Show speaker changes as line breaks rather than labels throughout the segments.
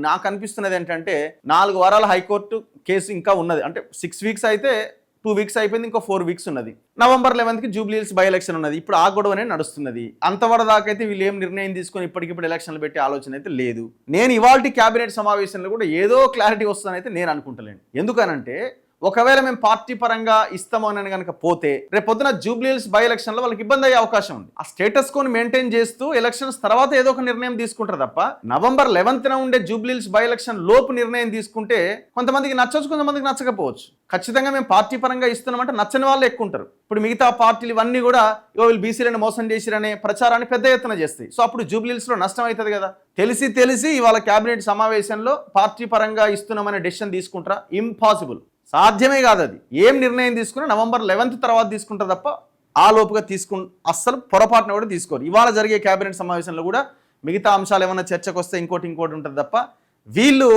నాకు అనిపిస్తున్నది ఏంటంటే 4 వారాల హైకోర్టు కేసు ఇంకా ఉన్నది. అంటే 6 వీక్స్ అయితే 2 వీక్స్ అయిపోయింది, ఇంకో 4 వీక్స్ ఉన్నది. నవంబర్ 11కి జూబ్లీ హిల్స్ బై ఎలక్షన్ ఉన్నది. ఇప్పుడు ఆ గొడవనే నడుస్తున్నది. అంతవరదాకైతే వీళ్ళు ఏం నిర్ణయం తీసుకొని ఇప్పటికిప్పుడు ఎలక్షన్లు పెట్టే ఆలోచన అయితే లేదు. నేను ఇవాల్టి క్యాబినెట్ సమావేశంలో కూడా ఏదో క్లారిటీ వస్తుందని అయితే నేను అనుకుంటలేను. ఎందుకనంటే ఒకవేళ మేము పార్టీ పరంగా ఇస్తాము అని కనుక పోతే రేపు పొద్దున జూబ్లీ హిల్స్ బై ఎలక్షన్లో వాళ్ళకి ఇబ్బంది అయ్యే అవకాశం ఉంది. ఆ స్టేటస్ కోని మెయింటైన్ చేస్తూ ఎలక్షన్స్ తర్వాత ఏదో ఒక నిర్ణయం తీసుకుంటారు తప్ప నవంబర్ 11న ఉండే జూబ్లీ హిల్స్ బై ఎలక్షన్ లోపు నిర్ణయం తీసుకుంటే కొంతమందికి నచ్చవచ్చు, కొంతమందికి నచ్చకపోవచ్చు. ఖచ్చితంగా మేము పార్టీ పరంగా ఇస్తున్నామంటే నచ్చని వాళ్ళు ఎక్కువ ఉంటారు. ఇప్పుడు మిగతా పార్టీలు ఇవన్నీ కూడా వీళ్ళు బీసీలను మోసం చేసిరనే ప్రచారాన్ని పెద్ద ఎత్తున చేస్తాయి. సో అప్పుడు జూబ్లీ హిల్స్లో నష్టం అవుతుంది కదా. తెలిసి ఇవాళ క్యాబినెట్ సమావేశంలో పార్టీ పరంగా ఇస్తున్నామనే డెసిషన్ తీసుకుంటారా? ఇంపాసిబుల్, సాధ్యమే కాదు. అది ఏం నిర్ణయం తీసుకున్నా నవంబర్ 11th తర్వాత తీసుకుంటారు తప్ప ఆ లోపుగా అస్సలు పొరపాటున కూడా తీసుకోరు. ఇవాళ జరిగే క్యాబినెట్ సమావేశంలో కూడా మిగతా అంశాలు ఏమైనా చర్చకు వస్తే ఇంకోటి ఉంటుంది తప్ప వీళ్ళు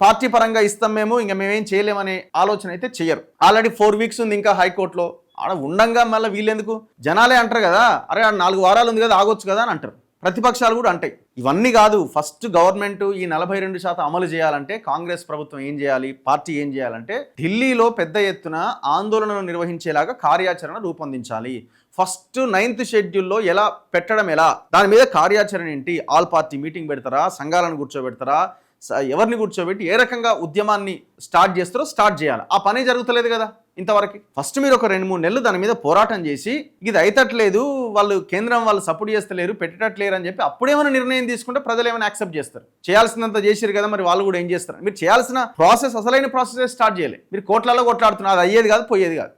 పార్టీ పరంగా ఇస్తాం మేమేం చేయలేమనే ఆలోచన అయితే చెయ్యరు. ఆల్రెడీ 4 వీక్స్ ఉంది ఇంకా హైకోర్టులో. ఆడ ఉండంగా మళ్ళీ వీళ్ళెందుకు? జనాలే అంటారు కదా, అరే 4 వారాలు ఉంది కదా, ఆగొచ్చు కదా అని అంటారు. ప్రతిపక్షాలు కూడా అంటాయి. ఇవన్నీ కాదు, ఫస్ట్ గవర్నమెంట్ ఈ 42% అమలు చేయాలంటే కాంగ్రెస్ ప్రభుత్వం ఏం చేయాలి, పార్టీ ఏం చేయాలంటే ఢిల్లీలో పెద్ద ఎత్తున ఆందోళనలు నిర్వహించేలాగా కార్యాచరణ రూపొందించాలి. ఫస్ట్ 9th షెడ్యూల్లో ఎలా పెట్టడం, ఎలా దాని మీద కార్యాచరణ ఏంటి? ఆల్ పార్టీ మీటింగ్ పెడతారా, సంఘాలను కూర్చోబెడతారా, ఎవరిని కూర్చోబెట్టి ఏ రకంగా ఉద్యమాన్ని స్టార్ట్ చేస్తారో స్టార్ట్ చేయాలి. ఆ పని జరుగుతలేదు కదా ఇంతవరకు. ఫస్ట్ మీరు ఒక 2-3 నెలలు దాని మీద పోరాటం చేసి ఇది అయితట్లేదు, వాళ్ళు కేంద్రం వాళ్ళు సపోర్ట్ చేస్తలేరు, పెట్టేటట్లేరు అని చెప్పి అప్పుడేమైనా నిర్ణయం తీసుకుంటే ప్రజలు ఏమైనా యాక్సెప్ట్ చేస్తారు. చేయాల్సినంత చేసిరు కదా, మరి వాళ్ళు కూడా ఏం చేస్తారు? మీరు చేయాల్సిన ప్రాసెస్, అసలైన ప్రాసెస్ స్టార్ట్ చేయలేదు. మీరు కోట్లలో కొట్లాడుతున్నారు, అది అయ్యేది కాదు, పోయేది కాదు.